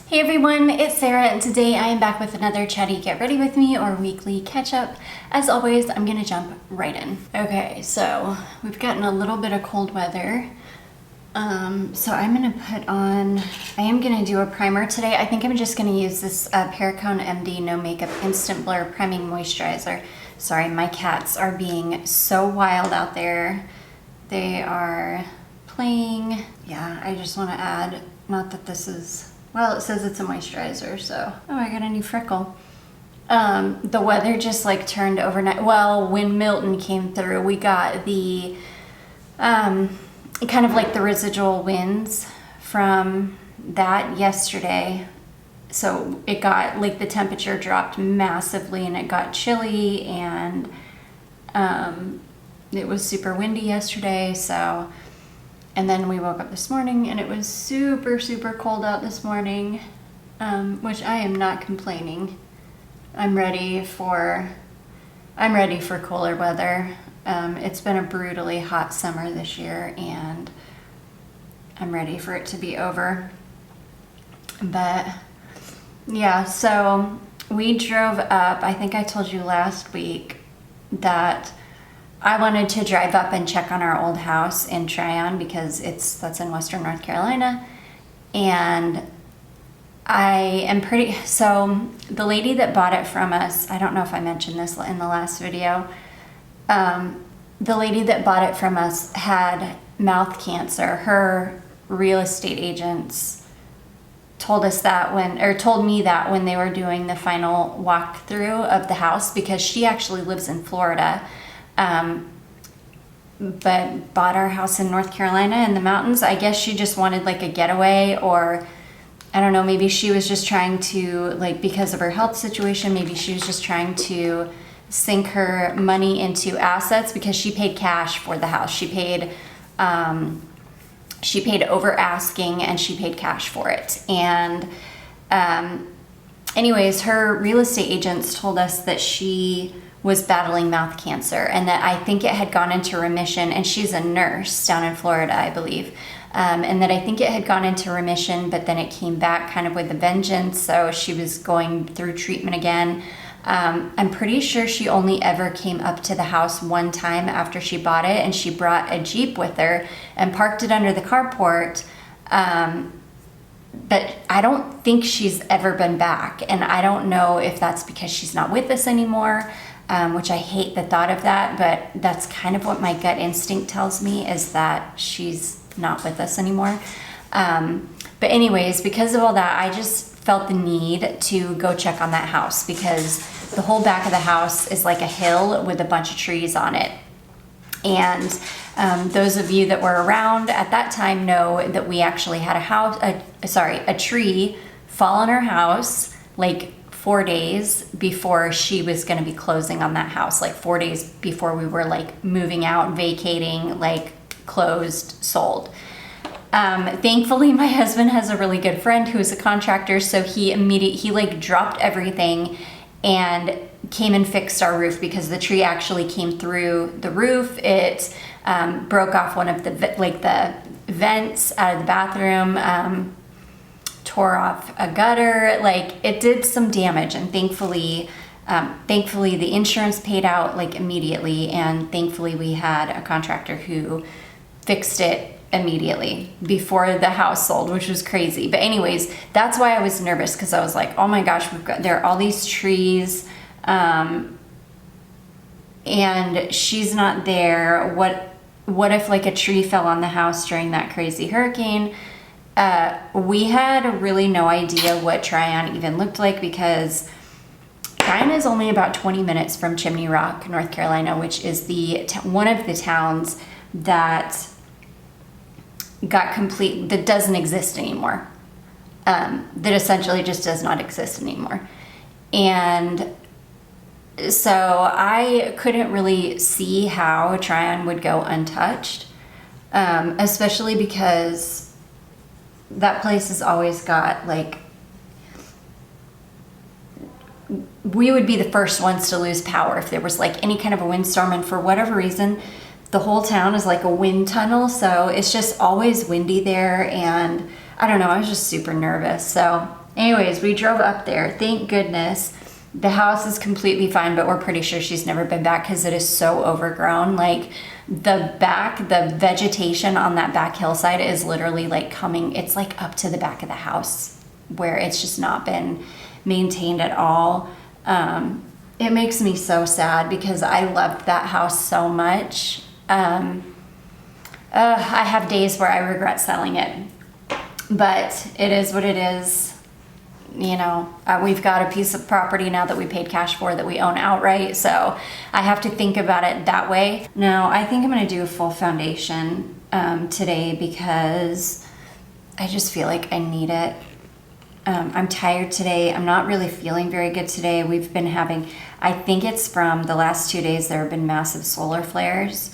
Hey everyone, it's Sarah, and today I am back with another Chatty Get Ready With Me or weekly catch-up. As always, I'm gonna jump right in. Okay, so we've gotten a little bit of cold weather. So I'm gonna I am gonna do a primer today. I think I'm just gonna use this Perricone MD No Makeup Instant Blur Priming Moisturizer. Sorry, my cats are being so wild out there. They are playing. Yeah, I just wanna add, not that this is, well, it says it's a moisturizer, so. Oh, I got a new freckle. The weather just like turned overnight. Well, when Milton came through, we got the, kind of like the residual winds from that yesterday. So it got, like, the temperature dropped massively and it got chilly, and it was super windy yesterday, so. And then we woke up this morning and it was super, super cold out this morning, which I am not complaining. I'm ready for cooler weather. It's been a brutally hot summer this year and I'm ready for it to be over. But yeah, so we drove up. I think I told you last week that I wanted to drive up and check on our old house in Tryon because that's in Western North Carolina. And so the lady that bought it from us, I don't know if I mentioned this in the last video, the lady that bought it from us had mouth cancer. Her real estate agents told me that when they were doing the final walkthrough of the house, because she actually lives in Florida, but bought our house in North Carolina in the mountains. I guess she just wanted like a getaway, or I don't know, maybe she was just trying to, like, because of her health situation, maybe she was just trying to sink her money into assets, because she paid cash for the house. She paid over asking and she paid cash for it. And anyways, her real estate agents told us that she was battling mouth cancer and that I think it had gone into remission, and she's a nurse down in Florida, I believe. And that I think it had gone into remission, but then it came back kind of with a vengeance, so she was going through treatment again. I'm pretty sure she only ever came up to the house one time after she bought it, and she brought a Jeep with her and parked it under the carport. But I don't think she's ever been back, and I don't know if that's because she's not with us anymore, which I hate the thought of that, but that's kind of what my gut instinct tells me, is that she's not with us anymore. But anyways, because of all that, I just felt the need to go check on that house, because the whole back of the house is like a hill with a bunch of trees on it. And those of you that were around at that time know that we actually had a tree fall on our house like 4 days before she was going to be closing on that house, like 4 days before we were like moving out, vacating, like closed, sold. Thankfully, my husband has a really good friend who is a contractor, so he like dropped everything and came and fixed our roof, because the tree actually came through the roof. It broke off one of the vents out of the bathroom, tore off a gutter, like it did some damage, and thankfully the insurance paid out like immediately, and thankfully we had a contractor who fixed it immediately before the house sold, which was crazy. But anyways, that's why I was nervous, because I was like, oh my gosh, there are all these trees, and she's not there. What if like a tree fell on the house during that crazy hurricane? We had really no idea what Tryon even looked like, because Tryon is only about 20 minutes from Chimney Rock, North Carolina, which is one of the towns that that doesn't exist anymore. That essentially just does not exist anymore. And so I couldn't really see how Tryon would go untouched, especially because that place has always got, like, we would be the first ones to lose power if there was like any kind of a windstorm, and for whatever reason the whole town is like a wind tunnel, so it's just always windy there, and I don't know, I was just super nervous. So anyways, we drove up there. Thank goodness. The house is completely fine, but we're pretty sure she's never been back because it is so overgrown. Like the vegetation on that back hillside is literally like it's like up to the back of the house where it's just not been maintained at all. It makes me so sad because I loved that house so much. I have days where I regret selling it, but it is what it is. We've got a piece of property now that we paid cash for that we own outright, so I have to think about it that way. Now, I think I'm going to do a full foundation today because I just feel like I need it. I'm tired today. I'm not really feeling very good today. We've been having, I think it's from the last 2 days, there have been massive solar flares.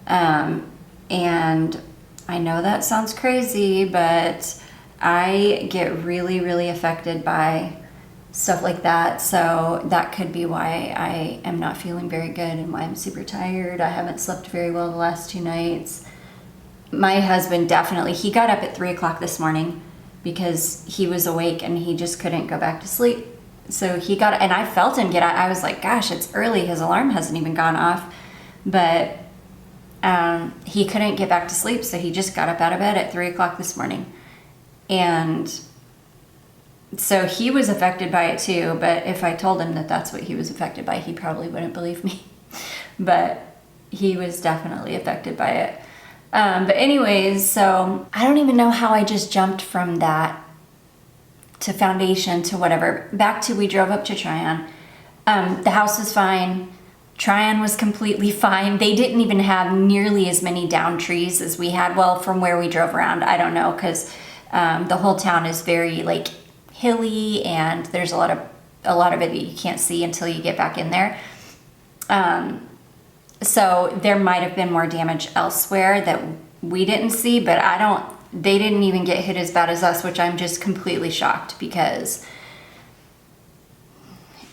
And I know that sounds crazy, but I get really, really affected by stuff like that. So that could be why I am not feeling very good and why I'm super tired. I haven't slept very well the last 2 nights. My husband definitely, he got up at 3 o'clock this morning because he was awake and he just couldn't go back to sleep. So he got, and I felt him get out. I was like, gosh, it's early. His alarm hasn't even gone off. But he couldn't get back to sleep. So he just got up out of bed at 3 o'clock this morning. And so he was affected by it too. But if I told him that that's what he was affected by, he probably wouldn't believe me. But he was definitely affected by it. But anyways, so I don't even know how I just jumped from that to foundation to whatever. Back to we drove up to Tryon. The house was fine. Tryon was completely fine. They didn't even have nearly as many down trees as we had. Well, from where we drove around, I don't know, because the whole town is very like hilly, and there's a lot of it that you can't see until you get back in there. So there might have been more damage elsewhere that we didn't see, but they didn't even get hit as bad as us, which I'm just completely shocked because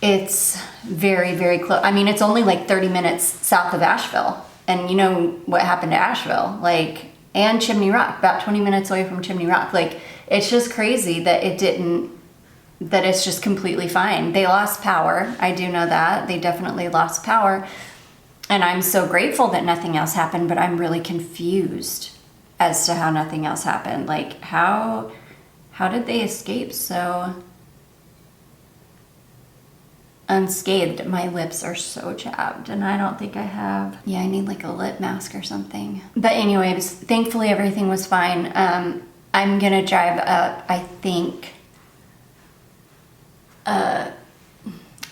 it's very, very close. I mean, it's only like 30 minutes south of Asheville, and you know what happened to Asheville, and Chimney Rock, about 20 minutes away from Chimney Rock. Like, it's just crazy that it's just completely fine. They lost power. I do know that. They definitely lost power. And I'm so grateful that nothing else happened, but I'm really confused as to how nothing else happened. Like, how did they escape so unscathed? My lips are so chapped, and I don't think I have. Yeah, I need like a lip mask or something. But anyways, thankfully everything was fine. I'm gonna drive up, I think,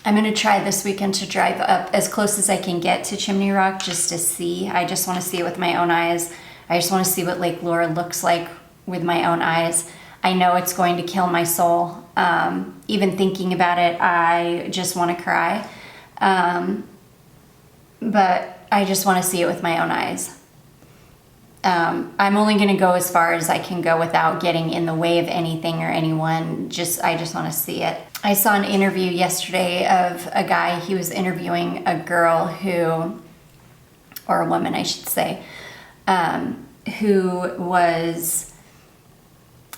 I'm going to try this weekend to drive up as close as I can get to Chimney Rock just to see. I just want to see it with my own eyes. I just want to see what Lake Laura looks like with my own eyes. I know it's going to kill my soul. Even thinking about it, I just want to cry. But I just want to see it with my own eyes. I'm only going to go as far as I can go without getting in the way of anything or anyone. I just want to see it. I saw an interview yesterday of a guy. He was interviewing a girl or a woman, I should say, who was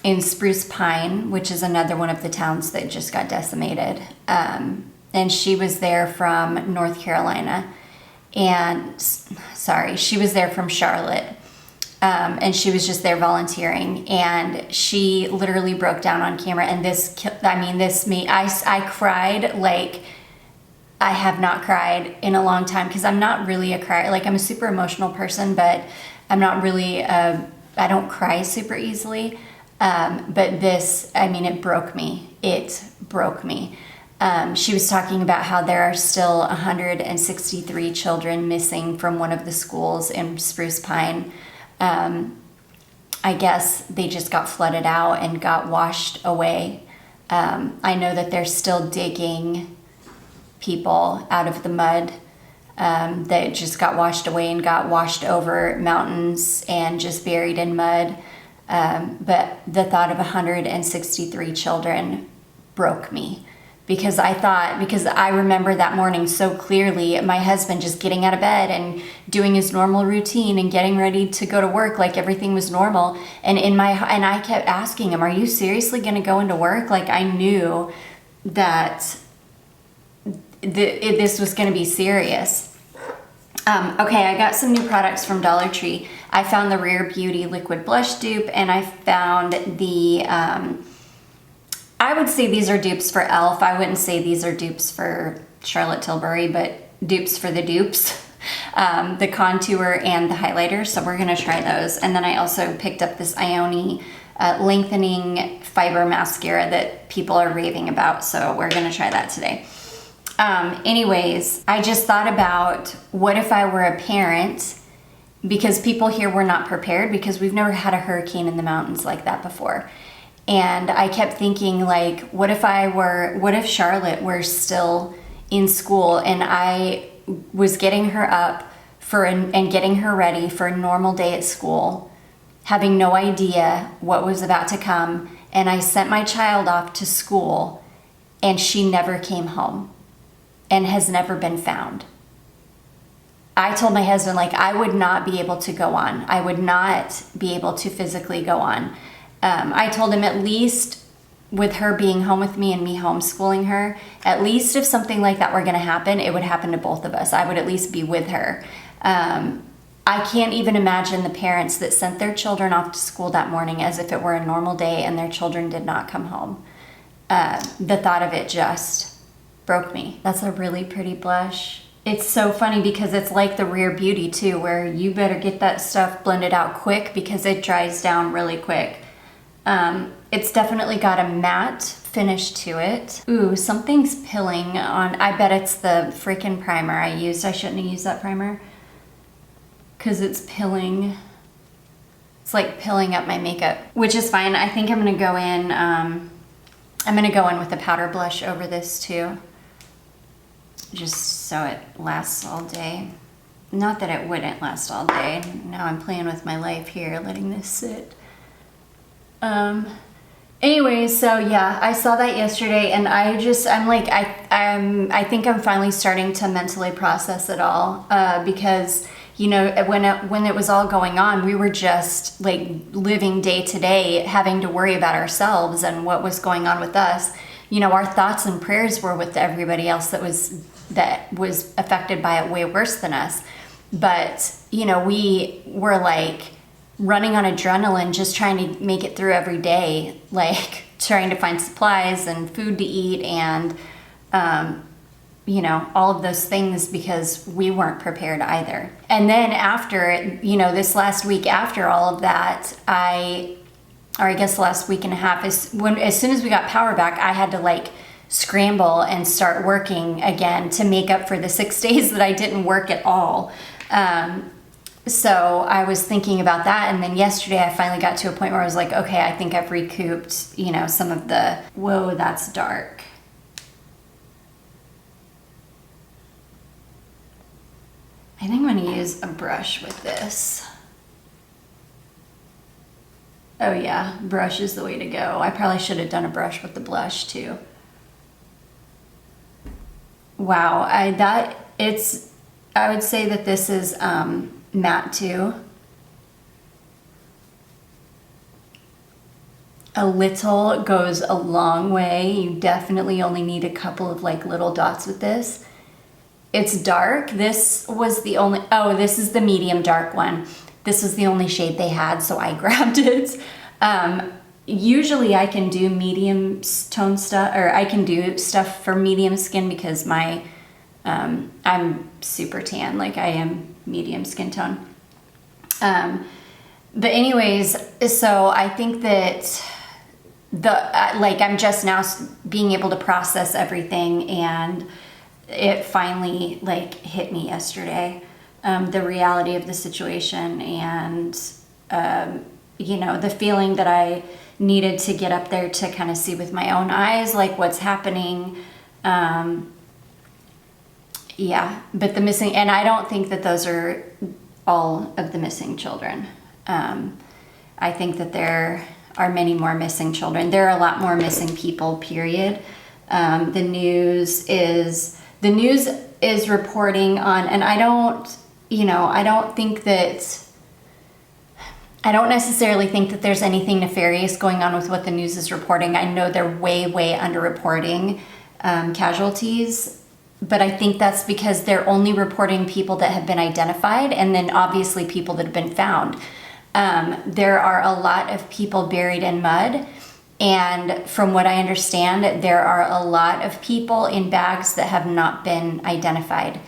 in Spruce Pine, which is another one of the towns that just got decimated. And she was there from North Carolina. She was there from Charlotte. And she was just there volunteering, and she literally broke down on camera, and I cried like I have not cried in a long time, because I'm not really a crier. Like, I'm a super emotional person, but I'm not really, I don't cry super easily. But this, it broke me. It broke me. She was talking about how there are still 163 children missing from one of the schools in Spruce Pine. I guess they just got flooded out and got washed away. I know that they're still digging people out of the mud that just got washed away and got washed over mountains and just buried in mud. But the thought of 163 children broke me. because I remember that morning so clearly, my husband just getting out of bed and doing his normal routine and getting ready to go to work like everything was normal. And I kept asking him, are you seriously going to go into work? Like, I knew that this was going to be serious. Okay, I got some new products from Dollar Tree. I found the Rare Beauty Liquid Blush Dupe, and I found the, I would say these are dupes for e.l.f. I wouldn't say these are dupes for Charlotte Tilbury, but dupes for the dupes. The contour and the highlighter, so we're going to try those. And then I also picked up this Ioni lengthening fiber mascara that people are raving about, so we're going to try that today. Anyways, I just thought about what if I were a parent, because people here were not prepared because we've never had a hurricane in the mountains like that before. And I kept thinking, like, what if Charlotte were still in school and I was getting her up and getting her ready for a normal day at school, having no idea what was about to come, and I sent my child off to school and she never came home and has never been found. I told my husband, like, I would not be able to go on. I would not be able to physically go on. I told him, at least with her being home with me and me homeschooling her, at least if something like that were going to happen, it would happen to both of us. I would at least be with her. I can't even imagine the parents that sent their children off to school that morning as if it were a normal day and their children did not come home. The thought of it just broke me. That's a really pretty blush. It's so funny because it's like the Rare Beauty too, where you better get that stuff blended out quick because it dries down really quick. It's definitely got a matte finish to it. Ooh, something's pilling on. I bet it's the freaking primer I used. I shouldn't have used that primer because it's pilling. It's like pilling up my makeup, which is fine. I think I'm gonna go in. I'm gonna go in with a powder blush over this too, just so it lasts all day. Not that it wouldn't last all day. Now I'm playing with my life here, letting this sit. Anyways, so yeah, I saw that yesterday and I think I'm finally starting to mentally process it all, because, you know, when it was all going on, we were just like living day to day, having to worry about ourselves and what was going on with us. You know, our thoughts and prayers were with everybody else that was affected by it way worse than us. But, you know, we were like running on adrenaline, just trying to make it through every day, like trying to find supplies and food to eat and, you know, all of those things because we weren't prepared either. And then after, you know, this last week after all of that, I guess the last week and a half, as soon as we got power back, I had to like scramble and start working again to make up for the 6 days that I didn't work at all. So I was thinking about that, and then yesterday I finally got to a point where I was like, okay, I think I've recouped, you know, some of the, whoa, that's dark. I think I'm going to use a brush with this. Oh yeah, brush is the way to go. I probably should have done a brush with the blush too. Wow, I would say that this is matte too. A little goes a long way. You definitely only need a couple of like little dots with this. It's dark. This was the only, oh, this is the medium dark one. This was the only shade they had, so I grabbed it. Usually I can do medium tone stuff, or I can do stuff for medium skin because I'm super tan, like I am medium skin tone. But anyways, so I think that like I'm just now being able to process everything, and it finally like hit me yesterday, the reality of the situation, and you know, the feeling that I needed to get up there to kind of see with my own eyes like what's happening. Yeah, but the missing, and I don't think that those are all of the missing children. I think that there are many more missing children. There are a lot more missing people, period. The news is reporting on, and I don't necessarily think that there's anything nefarious going on with what the news is reporting. I know they're way, way underreporting casualties, but I think that's because they're only reporting people that have been identified, and then obviously people that have been found. There are a lot of people buried in mud, and from what I understand, there are a lot of people in bags that have not been identified.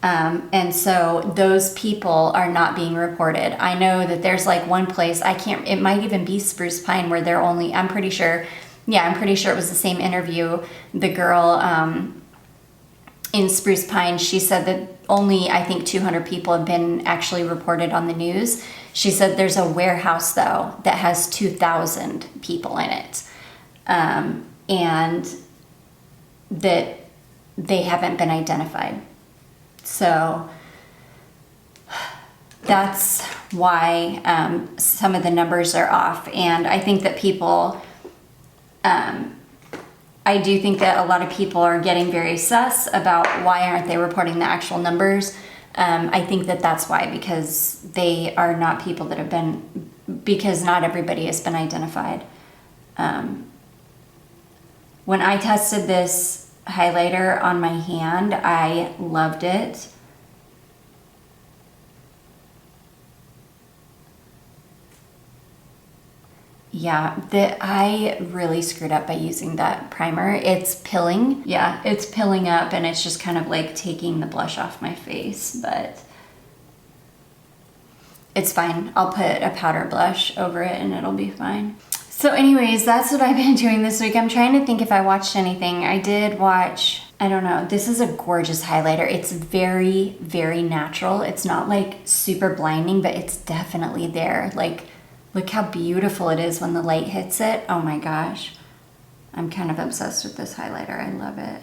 And so those people are not being reported. I know that there's like one place, it might even be Spruce Pine, where I'm pretty sure it was the same interview. The girl in Spruce Pine, she said that only, I think, 200 people have been actually reported on the news. She said there's a warehouse, though, that has 2,000 people in it. And that they haven't been identified. So that's why some of the numbers are off. And I think that I do think that a lot of people are getting very sus about why aren't they reporting the actual numbers. I think that that's why, because they are not people that have been, because not everybody has been identified. When I tested this highlighter on my hand, I loved it. Yeah, I really screwed up by using that primer. It's pilling. Yeah, it's pilling up, and it's just kind of like taking the blush off my face, but it's fine. I'll put a powder blush over it and it'll be fine. So anyways, that's what I've been doing this week. I'm trying to think if I watched anything. I did watch, I don't know. This is a gorgeous highlighter. It's very, very natural. It's not like super blinding, but it's definitely there. Like, look how beautiful it is when the light hits it. Oh my gosh. I'm kind of obsessed with this highlighter. I love it.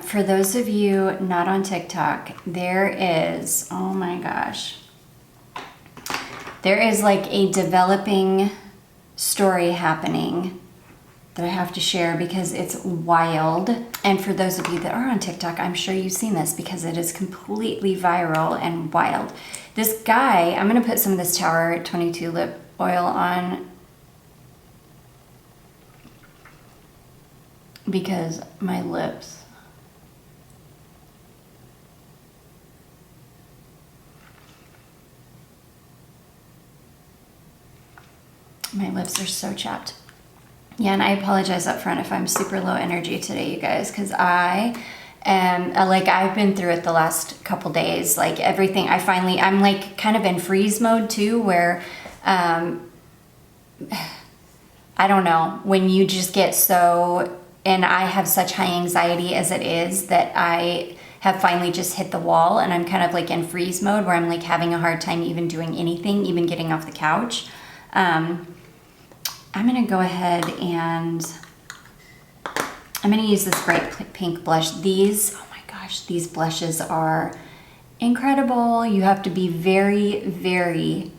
For those of you not on TikTok, there is, oh my gosh, there is like a developing story happening that I have to share because it's wild. And for those of you that are on TikTok, I'm sure you've seen this because it is completely viral and wild. This guy, I'm gonna put some of this Tower 22 lip oil on because my lips, are so chapped. Yeah, and I apologize up front if I'm super low energy today, you guys, because I am, like, I've been through it the last couple days. Like, everything, I'm like kind of in freeze mode too, where, I don't know, when you just get so, and I have such high anxiety as it is that I have finally just hit the wall, and I'm kind of like in freeze mode where I'm like having a hard time even doing anything, even getting off the couch. I'm gonna go ahead and I'm gonna use this bright pink blush. These, oh my gosh, these blushes are incredible. You have to be very, very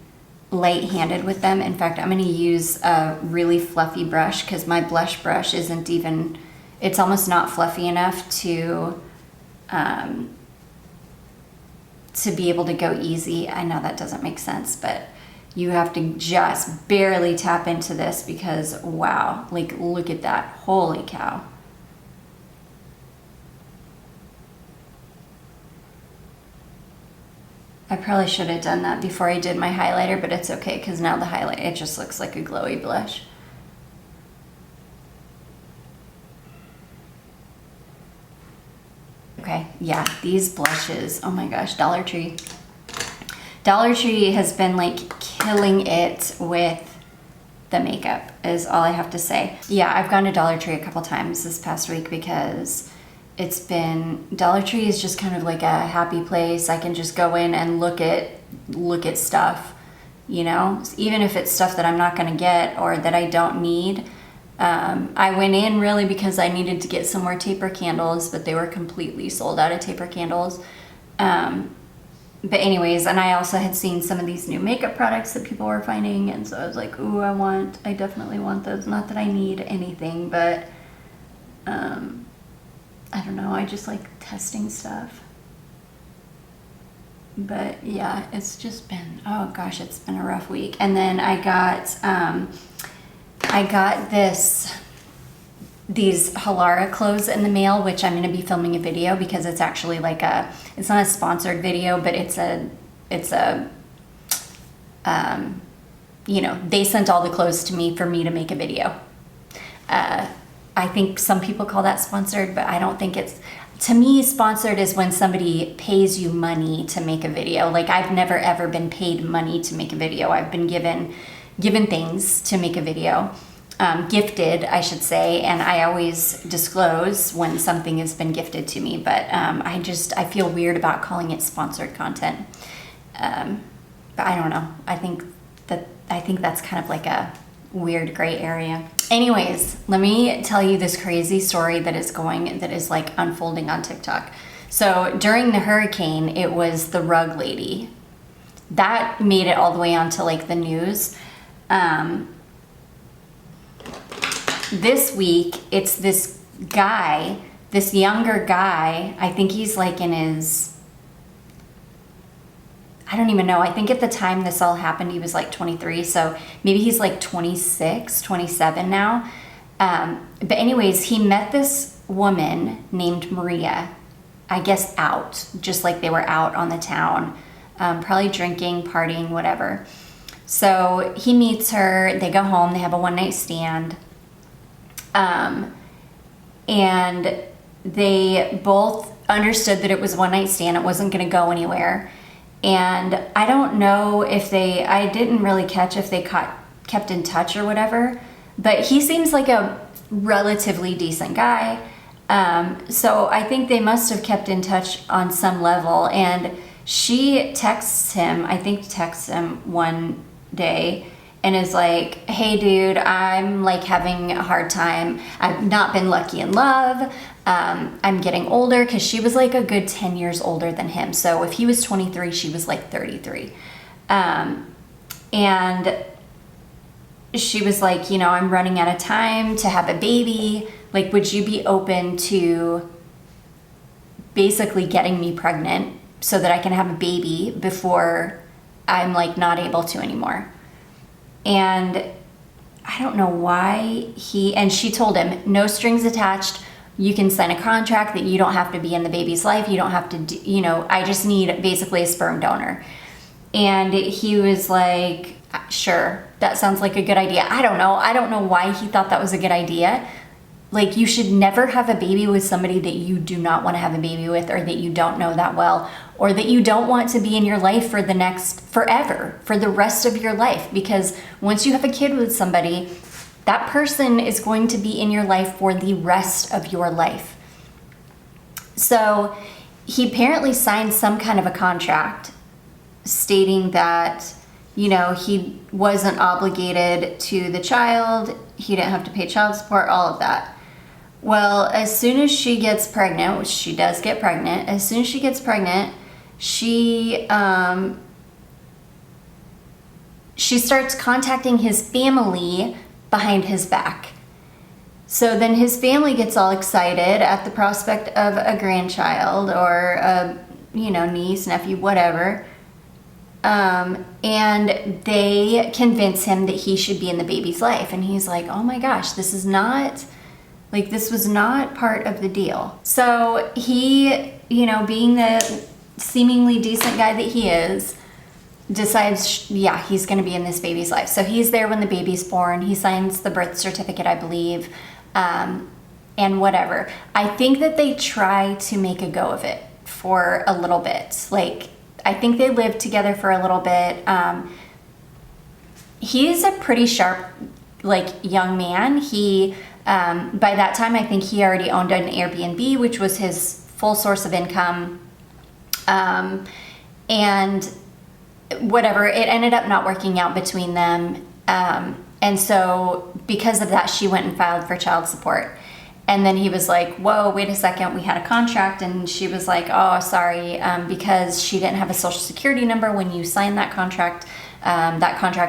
light-handed with them. In fact, I'm gonna use a really fluffy brush because my blush brush isn't even, it's almost not fluffy enough to be able to go easy. I know that doesn't make sense, but you have to just barely tap into this because, wow, like, look at that. Holy cow. I probably should have done that before I did my highlighter, but it's okay because now the highlight, it just looks like a glowy blush. Okay, yeah, these blushes, oh my gosh, Dollar Tree. Dollar Tree has been like killing it with the makeup is all I have to say. Yeah, I've gone to Dollar Tree a couple times this past week because it's been, Dollar Tree is just kind of like a happy place. I can just go in and look at stuff, you know, even if it's stuff that I'm not gonna get or that I don't need. I went in really because I needed to get some more taper candles, but they were completely sold out of taper candles. But anyways, and I also had seen some of these new makeup products that people were finding, and so I was like, ooh, I definitely want those. Not that I need anything, but I don't know, I just like testing stuff. But yeah, it's just been, oh gosh, it's been a rough week. And then I got these Halara clothes in the mail, which I'm going to be filming a video because it's actually like it's not a sponsored video, but it's a they sent all the clothes to me for me to make a video. I think some people call that sponsored, but I don't think it's, to me, sponsored is when somebody pays you money to make a video. Like, I've never ever been paid money to make a video. I've been given things to make a video. Gifted, I should say, and I always disclose when something has been gifted to me, but I feel weird about calling it sponsored content. But I don't know. I think that's kind of like a weird gray area. Anyways, let me tell you this crazy story that is like unfolding on TikTok. So during the hurricane, it was the rug lady. That made it all the way onto like the news. This week, it's this guy, this younger guy, I think he's like in his, I don't even know. I think at the time this all happened, he was like 23. So maybe he's like 26, 27 now. But anyways, he met this woman named Maria, I guess out, just like they were out on the town, probably drinking, partying, whatever. So he meets her, they go home, they have a one-night stand. And they both understood that it was a one-night stand. It wasn't going to go anywhere. And I don't know if I didn't really catch if they kept in touch or whatever, but he seems like a relatively decent guy. So I think they must have kept in touch on some level. And she texts him one day and is like, hey dude, I'm like having a hard time. I've not been lucky in love. I'm getting older, because she was like a good 10 years older than him. So if he was 23, she was like 33. And she was like, I'm running out of time to have a baby. Like, would you be open to basically getting me pregnant so that I can have a baby before I'm like not able to anymore? And I don't know why she told him, no strings attached. You can sign a contract that you don't have to be in the baby's life. You don't have to I just need basically a sperm donor. And he was like, sure, that sounds like a good idea. I don't know why he thought that was a good idea. Like, you should never have a baby with somebody that you do not want to have a baby with, or that you don't know that well, or that you don't want to be in your life for forever, for the rest of your life. Because once you have a kid with somebody, that person is going to be in your life for the rest of your life. So he apparently signed some kind of a contract stating that, he wasn't obligated to the child, he didn't have to pay child support, all of that. Well, as soon as she gets pregnant, which she does get pregnant, she starts contacting his family behind his back. So then his family gets all excited at the prospect of a grandchild or a, niece, nephew, whatever. And they convince him that he should be in the baby's life. And he's like, oh my gosh, this was not part of the deal. So he, being the seemingly decent guy that he is, decides, he's going to be in this baby's life. So he's there when the baby's born. He signs the birth certificate, I believe, and whatever. I think that they try to make a go of it for a little bit. Like, I think they lived together for a little bit. He's a pretty sharp, young man. He, by that time, I think he already owned an Airbnb, which was his full source of income. And whatever, it ended up not working out between them. And so because of that, she went and filed for child support. And then he was like, whoa, wait a second, we had a contract. And she was like, oh, sorry, because she didn't have a social security number when you signed that contract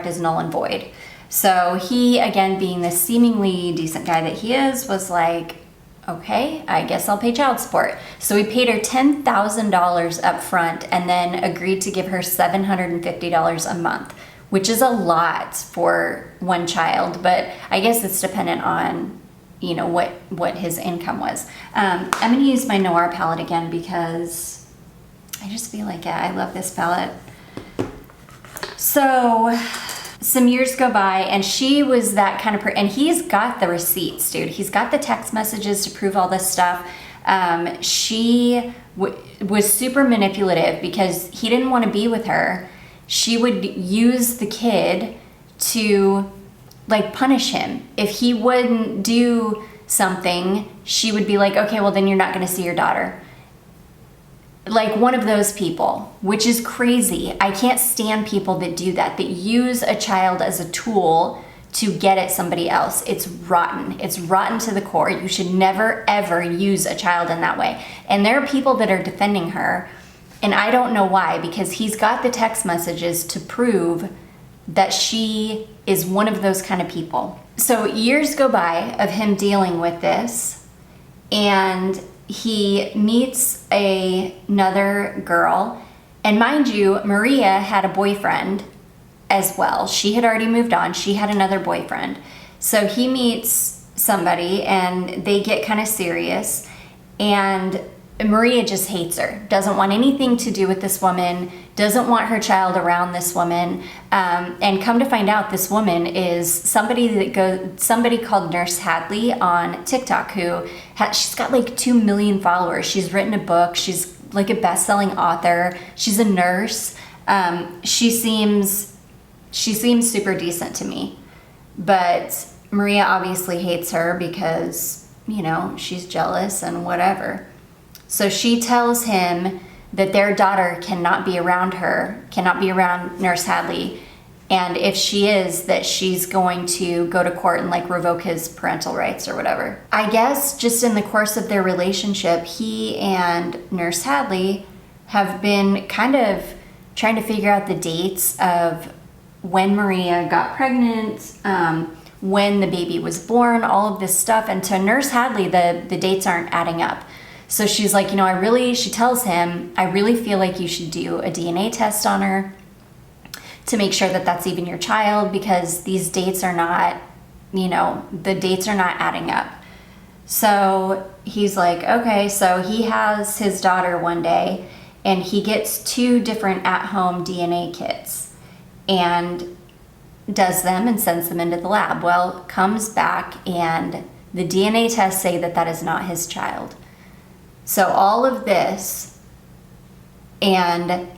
is null and void. So he, again, being the seemingly decent guy that he is, was like, okay, I guess I'll pay child support. So he paid her $10,000 up front and then agreed to give her $750 a month, which is a lot for one child, but I guess it's dependent on, you know, what his income was. I'm going to use my Noir palette again because I just feel like, yeah, I love this palette. So some years go by, and she was that kind of and he's got the receipts, dude. He's got the text messages to prove all this stuff. She was super manipulative because he didn't want to be with her. She would use the kid to like punish him. If he wouldn't do something, she would be like, okay, well then you're not going to see your daughter. Like one of those people, which is crazy. I can't stand people that do that use a child as a tool to get at somebody else. It's rotten. It's rotten to the core. You should never, ever use a child in that way. And there are people that are defending her, and I don't know why, because he's got the text messages to prove that she is one of those kind of people. So years go by of him dealing with this, and he meets another girl. And mind you, Maria had a boyfriend as well. She had already moved on. She had another boyfriend. So he meets somebody and they get kind of serious. And Maria just hates her, doesn't want anything to do with this woman, doesn't want her child around this woman. And come to find out, this woman is somebody called Nurse Hadley on TikTok, she's got like 2 million followers. She's written a book. She's like a best-selling author. She's a nurse. She seems super decent to me, but Maria obviously hates her because, you know, she's jealous and whatever. So she tells him that their daughter cannot be around Nurse Hadley, and if she is, that she's going to go to court and like revoke his parental rights or whatever. I guess just in the course of their relationship, he and Nurse Hadley have been kind of trying to figure out the dates of when Maria got pregnant, when the baby was born, all of this stuff. And to Nurse Hadley, the dates aren't adding up. So she's like, you know, she tells him, I really feel like you should do a DNA test on her to make sure that that's even your child, because these dates are not, you know, the dates are not adding up. So he's like, okay. So he has his daughter one day and he gets 2 different at-home DNA kits and does them and sends them into the lab. Well, comes back and the DNA tests say that that is not his child. So all of this, and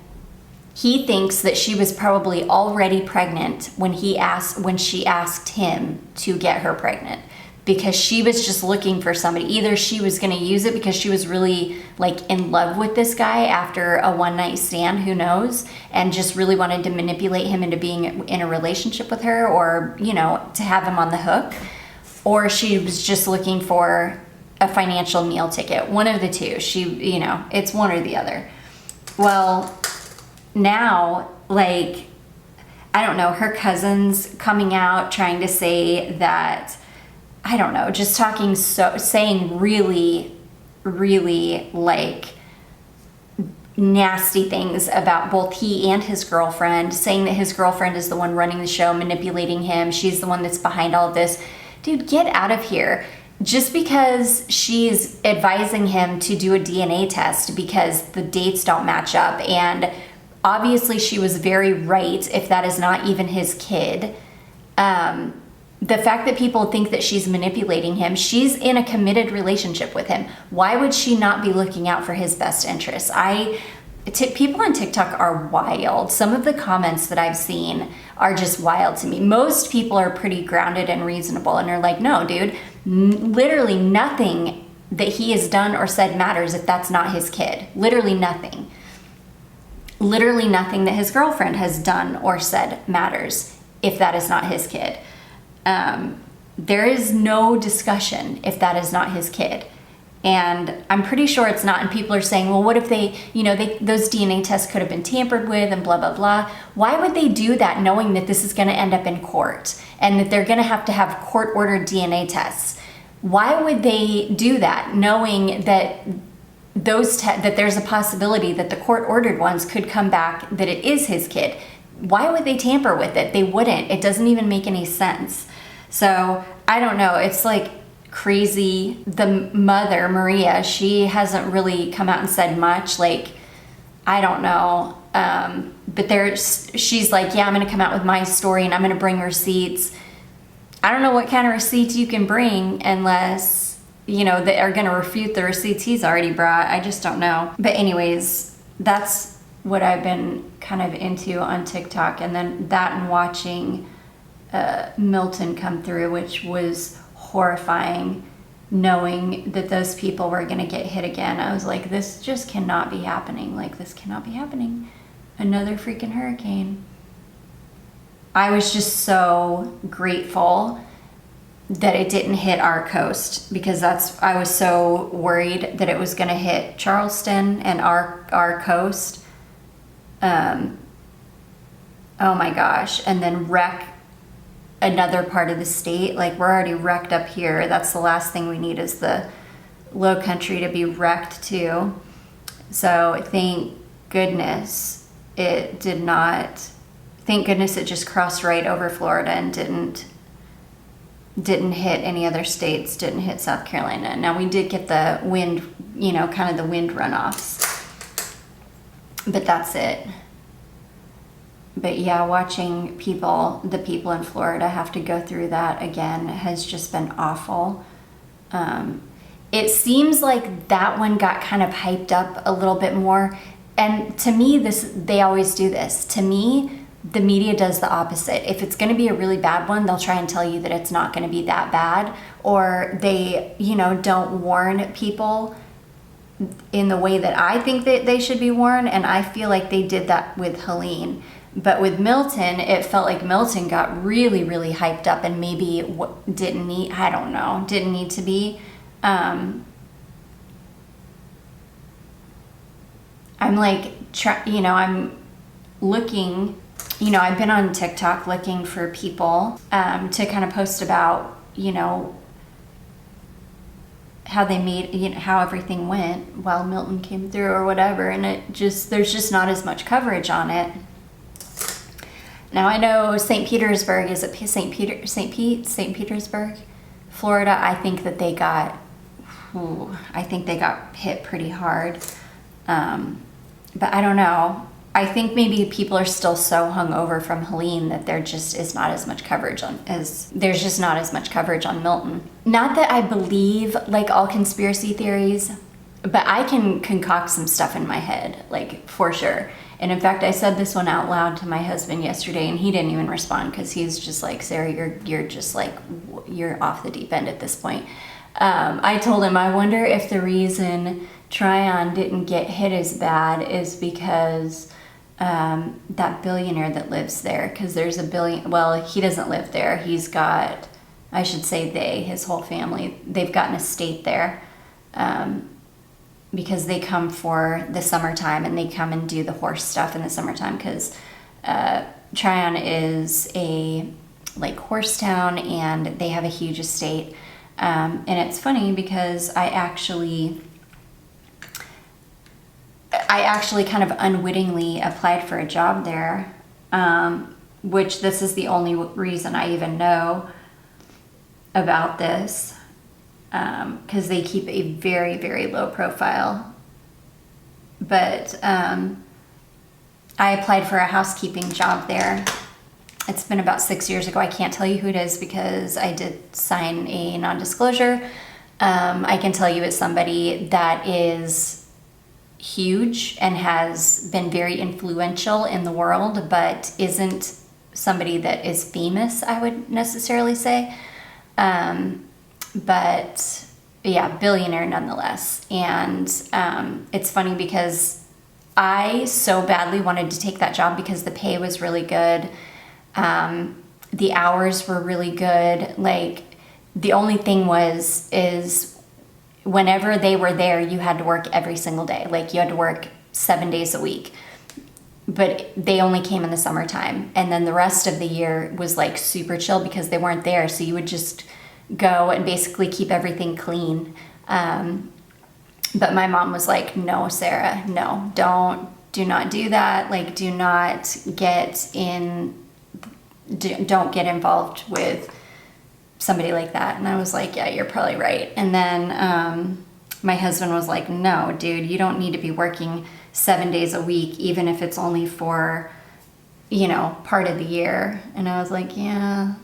he thinks that she was probably already pregnant when she asked him to get her pregnant, because she was just looking for somebody. Either she was going to use it because she was really like in love with this guy after a one-night stand, who knows, and just really wanted to manipulate him into being in a relationship with her, or, you know, to have him on the hook, or she was just looking for a financial meal ticket. One of the two. She, you know, it's one or the other. Well, now, like, I don't know, her cousin's coming out trying to say that, I don't know, just saying really, really like nasty things about both he and his girlfriend, saying that his girlfriend is the one running the show, manipulating him. She's the one that's behind all of this. Dude, get out of here. Just because she's advising him to do a DNA test because the dates don't match up, and obviously she was very right if that is not even his kid. The fact that people think that she's manipulating him, she's in a committed relationship with him. Why would she not be looking out for his best interests? People on TikTok are wild. Some of the comments that I've seen are just wild to me. Most people are pretty grounded and reasonable and are like, no, dude, literally nothing that he has done or said matters if that's not his kid. Literally nothing. Literally nothing that his girlfriend has done or said matters if that is not his kid. there is no discussion if that is not his kid. And I'm pretty sure it's not. And people are saying, well, what if they, those DNA tests could have been tampered with and blah, blah, blah. Why would they do that knowing that this is going to end up in court and that they're going to have court-ordered DNA tests? Why would they do that knowing that that there's a possibility that the court-ordered ones could come back that it is his kid? Why would they tamper with it? They wouldn't. It doesn't even make any sense. So I don't know. It's like crazy. The mother, Maria, she hasn't really come out and said much. Like, I don't know. But she's like, yeah, I'm going to come out with my story and I'm going to bring receipts. I don't know what kind of receipts you can bring unless, they are going to refute the receipts he's already brought. I just don't know. But anyways, that's what I've been kind of into on TikTok. And then that and watching Milton come through, which was horrifying, knowing that those people were going to get hit again. I was like, this just cannot be happening. Like, this cannot be happening. Another freaking hurricane. I was just so grateful that it didn't hit our coast, because I was so worried that it was going to hit Charleston and our coast. Oh my gosh. And then wreck another part of the state. Like, we're already wrecked up here. That's the last thing we need, is the low country to be wrecked too. So thank goodness it did not. Thank goodness it just crossed right over Florida and didn't hit any other states, didn't hit South Carolina. Now, we did get the wind, kind of the wind runoffs, but that's it. But yeah, watching the people in Florida have to go through that again has just been awful. It seems like that one got kind of hyped up a little bit more. And to me, they always do this. To me, the media does the opposite. If it's going to be a really bad one, they'll try and tell you that it's not going to be that bad, or they, don't warn people in the way that I think that they should be warned. And I feel like they did that with Helene. But with Milton, it felt like Milton got really, really hyped up and maybe didn't need to be. I'm like, I'm looking, I've been on TikTok looking for people to kind of post about, how they made, how everything went while Milton came through or whatever. And there's just not as much coverage on it. Now, I know St. Petersburg, is it St. Petersburg, Florida? I think that they got hit pretty hard. But I don't know. I think maybe people are still so hungover from Helene that there's just not as much coverage on Milton. Not that I believe like all conspiracy theories, but I can concoct some stuff in my head, like, for sure. And in fact, I said this one out loud to my husband yesterday, and he didn't even respond, because he's just like, Sarah, you're just like, you're off the deep end at this point. I told him, I wonder if the reason Tryon didn't get hit as bad is because that billionaire that lives there, because there's he doesn't live there. He's got, I should say his whole family, they've got an estate there. Because they come for the summertime, and they come and do the horse stuff in the summertime, because Tryon is a horse town, and they have a huge estate. And it's funny because I actually kind of unwittingly applied for a job there, which this is the only reason I even know about this. Because they keep a very, very low profile. But I applied for a housekeeping job there. It's been about 6 years ago. I can't tell you who it is because I did sign a non-disclosure. I can tell you it's somebody that is huge and has been very influential in the world, but isn't somebody that is famous, I would necessarily say. But yeah, billionaire nonetheless. And it's funny because I so badly wanted to take that job because the pay was really good. The hours were really good. Like, The only thing is whenever they were there, you had to work every single day. Like you had to work 7 days a week. But they only came in the summertime. And then the rest of the year was like super chill because they weren't there. So you would just go and basically keep everything clean. But my mom was like, no, Sarah, no, do not do that. Like, don't get involved with somebody like that. And I was like, yeah, you're probably right. And then my husband was like, no, dude, you don't need to be working 7 days a week, even if it's only for, part of the year. And I was like, yeah.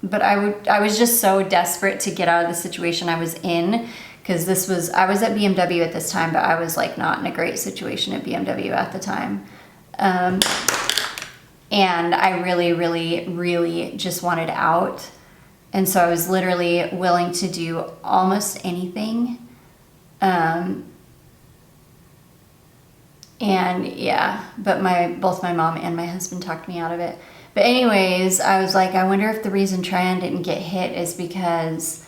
But I was just so desperate to get out of the situation I was in, because I was at BMW at this time, but I was like not in a great situation at BMW at the time. And I really, really, really just wanted out. And so I was literally willing to do almost anything. And yeah, but both my mom and my husband talked me out of it. But anyways, I was like, I wonder if the reason Tryon didn't get hit is because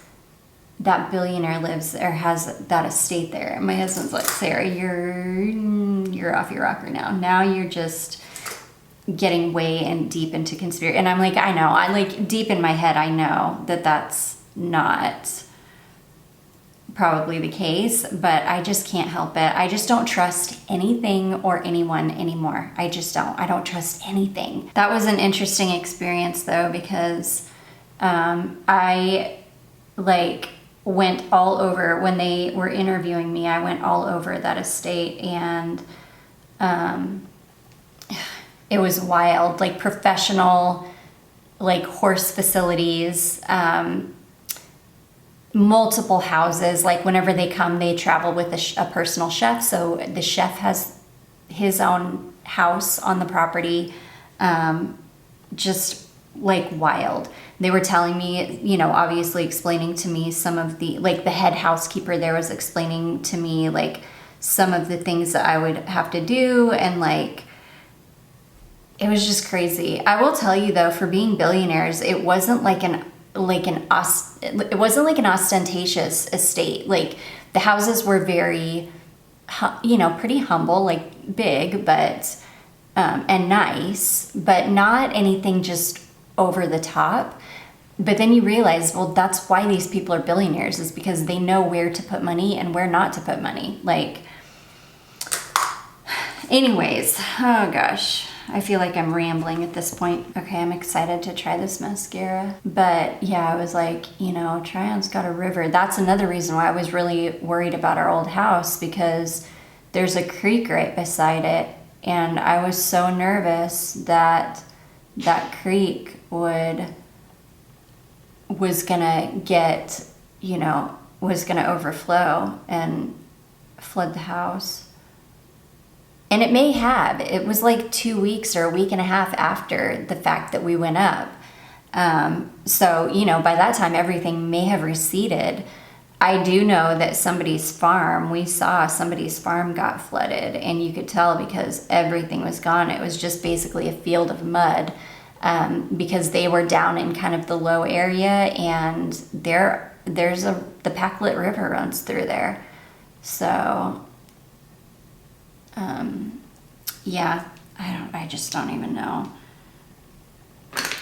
that billionaire lives or has that estate there. And my husband's like, Sarah, you're off your rocker now. Now you're just getting way and deep into conspiracy. And I'm like, I know. I like deep in my head, I know that that's not probably the case, but I just can't help it. I just don't trust anything or anyone anymore. I just don't. I don't trust anything. That was an interesting experience though, because I went all over when they were interviewing me. I went all over that estate, and it was wild, like professional, like horse facilities, multiple houses. Like whenever they come, they travel with a personal chef. So the chef has his own house on the property, just like wild. They were telling me, obviously explaining to me some of the head housekeeper there was explaining to me like some of the things that I would have to do, and it was just crazy. I will tell you though, for being billionaires, it wasn't like an ostentatious estate. Like the houses were very, pretty humble, like big, but and nice, but not anything just over the top. But then you realize, well, that's why these people are billionaires, is because they know where to put money and where not to put money. Anyways, oh gosh, I feel like I'm rambling at this point. Okay, I'm excited to try this mascara. But yeah, I was like, Tryon's got a river. That's another reason why I was really worried about our old house, because there's a creek right beside it. And I was so nervous that that creek was gonna overflow and flood the house. And it may have. It was like 2 weeks or a week and a half after the fact that we went up. So, by that time, everything may have receded. I do know that we saw somebody's farm got flooded, and you could tell because everything was gone. It was just basically a field of mud, because they were down in kind of the low area, and the Packlet River runs through there. So, yeah, I just don't even know.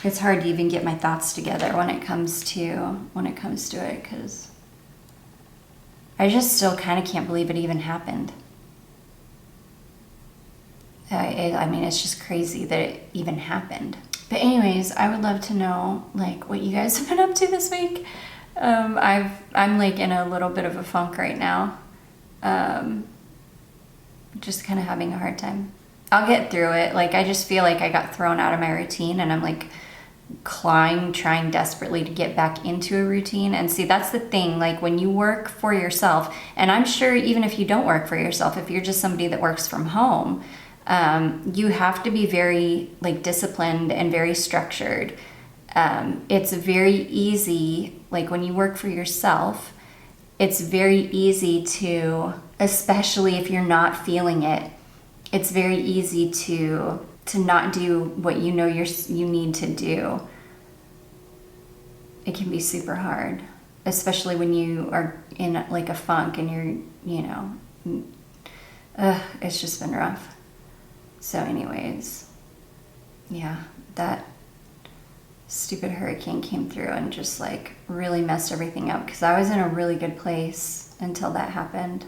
It's hard to even get my thoughts together when it comes to it, because I just still kind of can't believe it even happened. I mean, it's just crazy that it even happened. But anyways, I would love to know what you guys have been up to this week. I'm in a little bit of a funk right now. Just kind of having a hard time. I'll get through it. I just feel like I got thrown out of my routine, and I'm trying desperately to get back into a routine. And see, that's the thing, when you work for yourself, and I'm sure even if you don't work for yourself, if you're just somebody that works from home, you have to be very disciplined and very structured. It's very easy, when you work for yourself, it's very easy to, especially if you're not feeling it, it's very easy to not do what you need to do. It can be super hard. especially when you are in like a funk and you're, you know, it's just been rough. So anyways, yeah, that stupid hurricane came through and just like really messed everything up because I was in a really good place until that happened.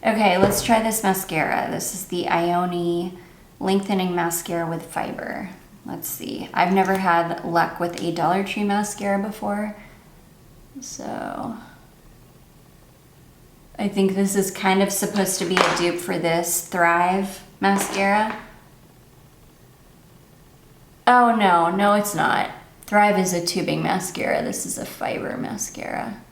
Okay, let's try this mascara. This is the Ioni Lengthening Mascara with Fiber. Let's see. I've never had luck with a Dollar Tree mascara before, so I think this is kind of supposed to be a dupe for this Thrive mascara. Oh no, it's not. Thrive is a tubing mascara. This is a fiber mascara.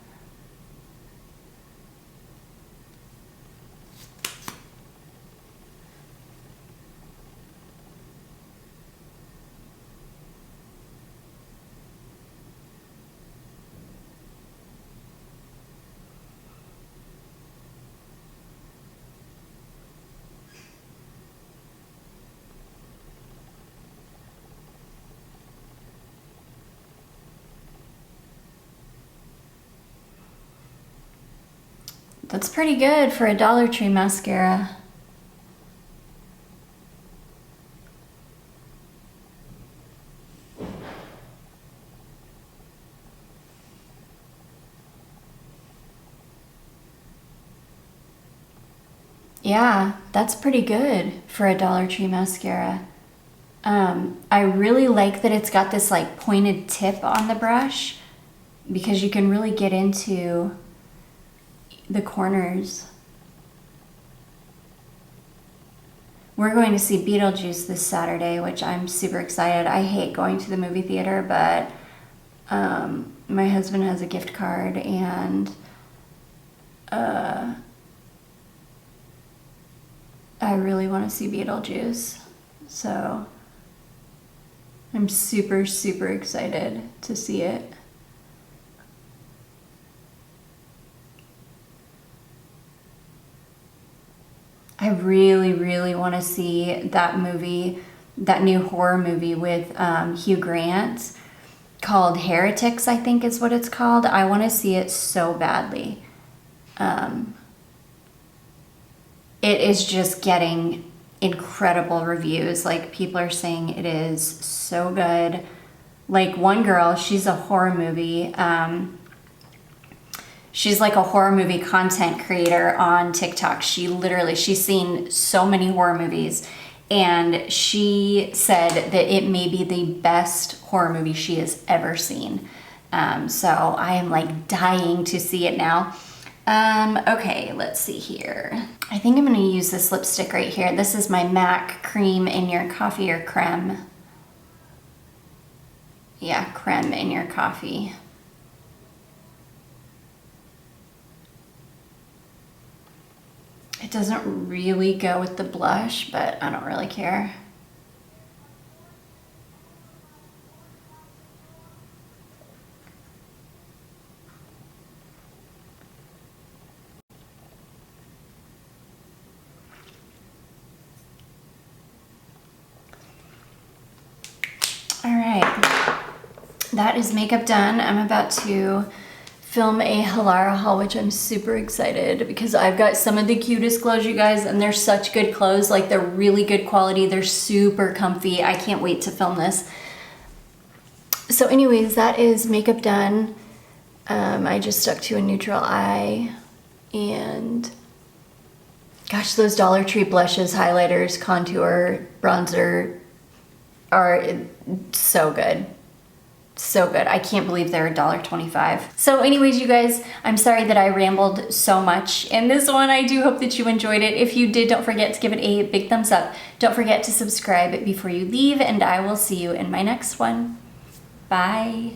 That's pretty good for a Dollar Tree mascara. Yeah, that's pretty good for a Dollar Tree mascara. I really like that it's got this like pointed tip on the brush because you can really get into the corners. We're going to see Beetlejuice this Saturday, which I'm super excited. I hate going to the movie theater, but my husband has a gift card and I really want to see Beetlejuice. So I'm super, super excited to see it. I really, really want to see that movie, that new horror movie with Hugh Grant called Heretics, I think is what it's called. I want to see it so badly. It is just getting incredible reviews. Like, people are saying it is so good. Like, one girl, she's a horror movie. She's like a horror movie content creator on TikTok. She's seen so many horror movies, and she said that it may be the best horror movie she has ever seen. So I am like dying to see it now. Okay, let's see here. I think I'm gonna use this lipstick right here. This is my MAC Cream in Your Coffee or Creme. Yeah, Creme in Your Coffee. It doesn't really go with the blush, but I don't really care. All right, that is makeup done. I'm about to film a Halara haul, which I'm super excited because I've got some of the cutest clothes, you guys, and they're such good clothes. Like, they're really good quality. They're super comfy. I can't wait to film this. So anyways, that is makeup done. I just stuck to a neutral eye, and gosh, those Dollar Tree blushes, highlighters, contour, bronzer are so good. So good. I can't believe they're $1.25. So anyways, you guys, I'm sorry that I rambled so much in this one. I do hope that you enjoyed it. If you did, don't forget to give it a big thumbs up. Don't forget to subscribe before you leave, and I will see you in my next one. Bye.